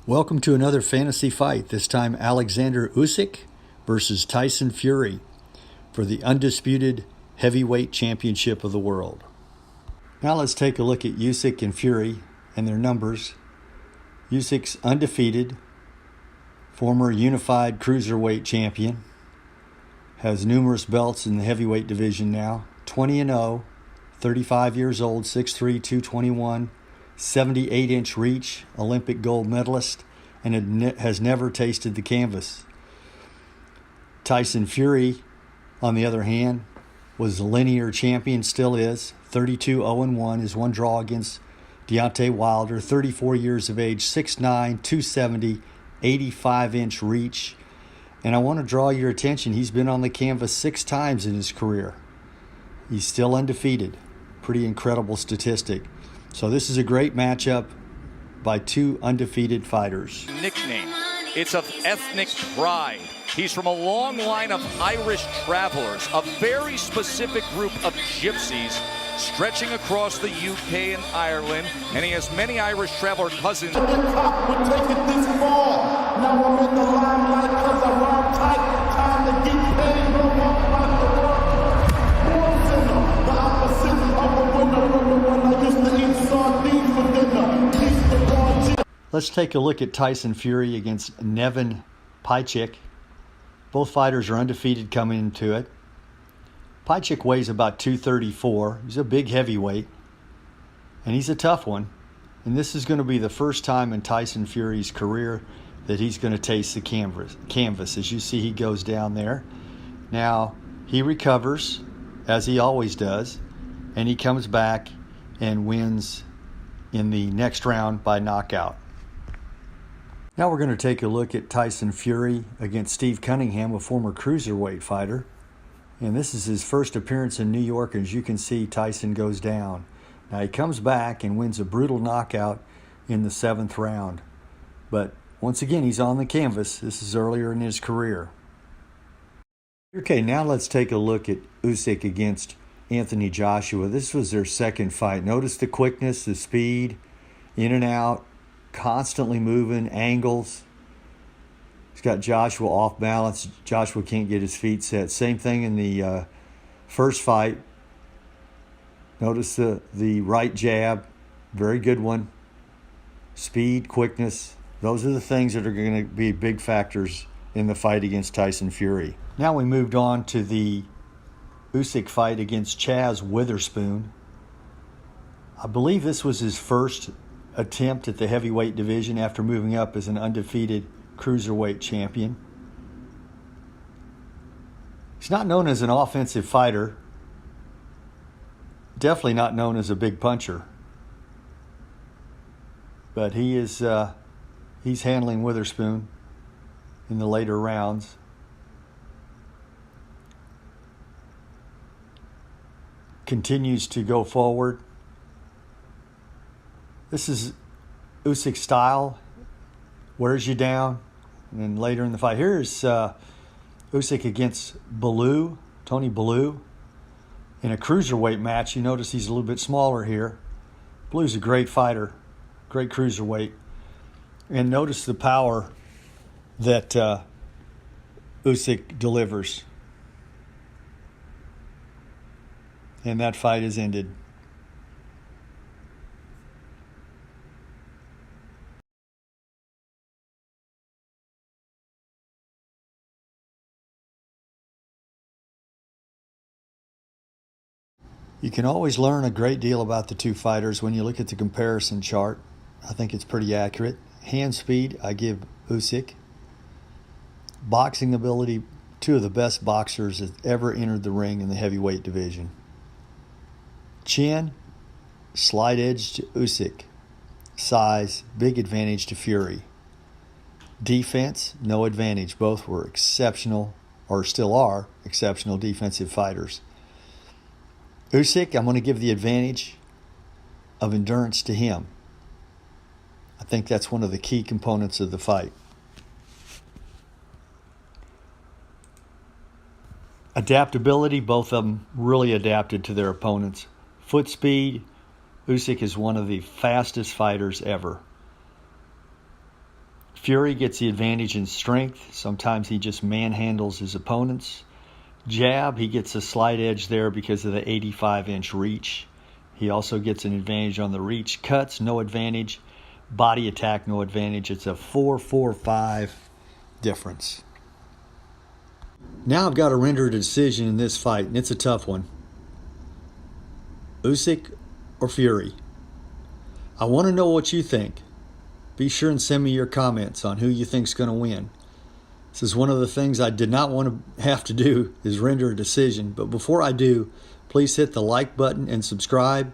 Welcome to another fantasy fight, this time Oleksandr Usyk versus Tyson Fury for the undisputed heavyweight championship of the world. Now let's take a look at Usyk and Fury and their numbers. Usyk's undefeated, former unified cruiserweight champion, has numerous belts in the heavyweight division now, 20-0, 35 years old, 6'3", 221, 78-inch reach, Olympic gold medalist, and has never tasted the canvas. Tyson Fury, on the other hand, was a linear champion, still is, 32-0-1, his one draw against Deontay Wilder, 34 years of age, 6'9", 270, 85-inch reach. And I want to draw your attention, he's been on the canvas 6 times in his career. He's still undefeated. Pretty incredible statistic. So this is a great matchup by two undefeated fighters. Nickname. It's of ethnic pride. He's from a long line of Irish travelers, a very specific group of gypsies stretching across the UK and Ireland, and he has many Irish traveler cousins. The top would take it this far. Now I'm in the limelight because I rhyme tight. Time to get paid, no more about the work. Born sinner, the opposite of a winner. Remember when I used to eat sardines for dinner? Peace to God. Let's take a look at Tyson Fury against Nevin Pychik. Both fighters are undefeated coming into it. Pychik weighs about 234. He's a big heavyweight, and he's a tough one. And this is going to be the first time in Tyson Fury's career that he's going to taste the canvas. As you see, he goes down there. Now, he recovers, as he always does, and he comes back and wins in the next round by knockout. Now we're going to take a look at Tyson Fury against Steve Cunningham, a former cruiserweight fighter. And this is his first appearance in New York. As you can see, Tyson goes down. Now he comes back and wins a brutal knockout in the 7th round. But once again, he's on the canvas. This is earlier in his career. Okay, now let's take a look at Usyk against Anthony Joshua. This was their second fight. Notice the quickness, the speed, in and out, constantly moving, angles. He's got Joshua off balance. Joshua can't get his feet set. Same thing in the first fight. Notice the right jab. Very good one. Speed, quickness. Those are the things that are going to be big factors in the fight against Tyson Fury. Now we moved on to the Usyk fight against Chaz Witherspoon. I believe this was his first attempt at the heavyweight division after moving up as an undefeated cruiserweight champion. He's not known as an offensive fighter. Definitely not known as a big puncher. But he is he's handling Witherspoon in the later rounds. Continues to go forward. This is Usyk's style. Wears you down. And then later in the fight, here's Usyk against Tony Bellew, in a cruiserweight match. You notice he's a little bit smaller here. Bellew's a great fighter, great cruiserweight. And notice the power that Usyk delivers. And that fight is ended. You can always learn a great deal about the two fighters when you look at the comparison chart. I think it's pretty accurate. Hand speed, I give Usyk. Boxing ability, two of the best boxers that ever entered the ring in the heavyweight division. Chin, slight edge to Usyk. Size, big advantage to Fury. Defense, no advantage. Both were exceptional, or still are, exceptional defensive fighters. Usyk, I'm going to give the advantage of endurance to him. I think that's one of the key components of the fight. Adaptability, both of them really adapted to their opponents. Foot speed, Usyk is one of the fastest fighters ever. Fury gets the advantage in strength. Sometimes he just manhandles his opponents. Jab, he gets a slight edge there because of the 85-inch reach. He also gets an advantage on the reach. Cuts, no advantage. Body attack, no advantage. It's a 4-4-5 difference. Now I've got to render a decision in this fight, and it's a tough one. Usyk or Fury? I want to know what you think. Be sure and send me your comments on who you think's going to win. This is one of the things I did not want to have to do, is render a decision. But before I do, please hit the like button and subscribe.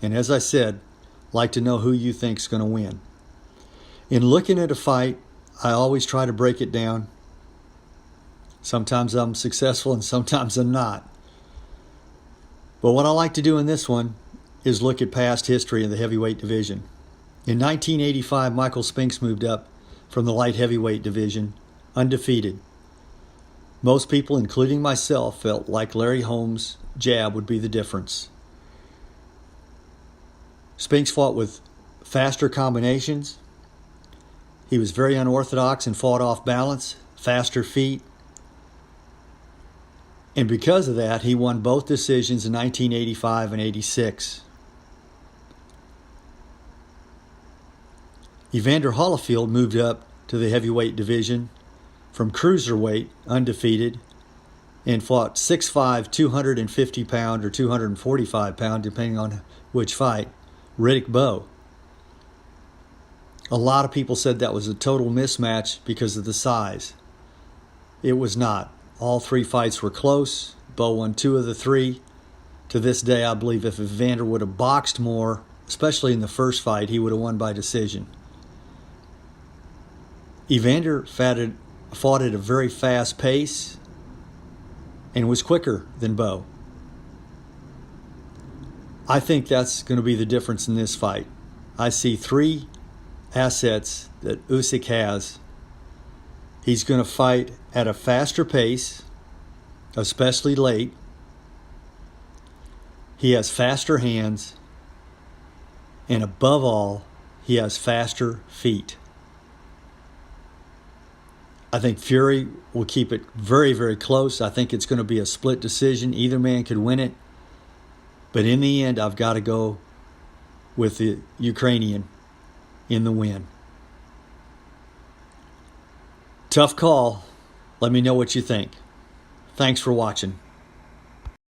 And as I said, I'd like to know who you think's going to win. In looking at a fight, I always try to break it down. Sometimes I'm successful and sometimes I'm not. But what I like to do in this one is look at past history in the heavyweight division. In 1985, Michael Spinks moved up from the light heavyweight division, undefeated. Most people, including myself, felt like Larry Holmes' jab would be the difference. Spinks fought with faster combinations. He was very unorthodox and fought off balance, faster feet. And because of that, he won both decisions in 1985 and 86. Evander Holyfield moved up to the heavyweight division from cruiserweight, undefeated, and fought 6'5", 250-pound or 245-pound, depending on which fight, Riddick Bowe. A lot of people said that was a total mismatch because of the size. It was not. All three fights were close. Bowe won 2 of the 3. To this day, I believe if Evander would have boxed more, especially in the first fight, he would have won by decision. Evander fought at a very fast pace and was quicker than Bowe. I think that's going to be the difference in this fight. I see 3 assets that Usyk has. He's going to fight at a faster pace, especially late. He has faster hands, and above all, he has faster feet. I think Fury will keep it very, very close. I think it's going to be a split decision. Either man could win it. But in the end, I've got to go with the Ukrainian in the win. Tough call. Let me know what you think. Thanks for watching.